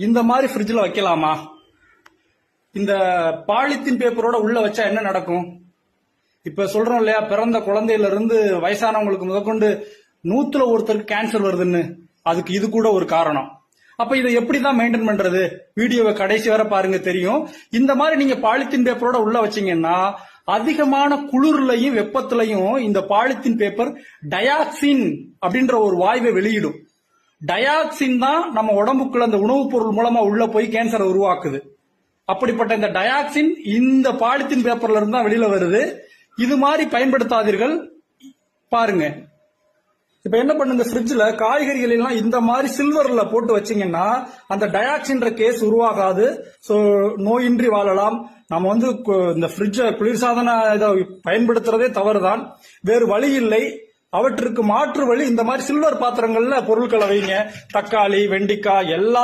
இந்த மாதிரி ஃப்ரிட்ஜில் வைக்கலாமா? இந்த பாலித்தீன் பேப்பரோட உள்ள வச்சா என்ன நடக்கும்? இப்ப சொல்றோம் இல்லையா, பிறந்த குழந்தையில இருந்து வயசானவங்களுக்கு முதற்கொண்டு 100ல ஒருத்தருக்கு கேன்சர் வருதுன்னு. அதுக்கு இது கூட ஒரு காரணம். அப்ப இதை எப்படிதான் மெயின்டைன் பண்றது? வீடியோவை கடைசி வரை பாருங்க, தெரியும். இந்த மாதிரி நீங்க பாலித்தீன் பேப்பரோட உள்ள வச்சீங்கன்னா அதிகமான குளிர்லையும் வெப்பத்திலையும் இந்த பாலித்தீன் பேப்பர் டயாக்சின் அப்படின்ற ஒரு வாயுவை வெளியிடும். டயாக்சின் தான் நம்ம உடம்புக்குள்ள அந்த உணவுப் பொருள் மூலமா உள்ள போய் கேன்சரை உருவாக்குது. அப்படிப்பட்ட இந்த டயாக்சின் இந்த பாலித்தீன் பேப்பர்ல இருந்து தான் வெளியில வருது. இது மாதிரி பயன்படுத்தாதீர்கள். பாருங்க, இப்ப என்ன பண்ணுங்க, ஃப்ரிட்ஜ்ல காய்கறிகள் எல்லாம் இந்த மாதிரி சில்வர்ல போட்டு வச்சீங்கன்னா அந்த டயாக்சின்ற கேஸ் உருவாகாது. சோ நோயின்றி வாழலாம். நம்ம இந்த ஃப்ரிட்ஜ குளிர்சாதன இதை பயன்படுத்துறதே தவறுதான். வேறு வழி இல்லை. அவற்றுக்கு மாற்று வழி இந்த மாதிரி சில்வர் பாத்திரங்கள்ல பொருட்களை வைங்க. தக்காளி, வெண்டிக்காய் எல்லா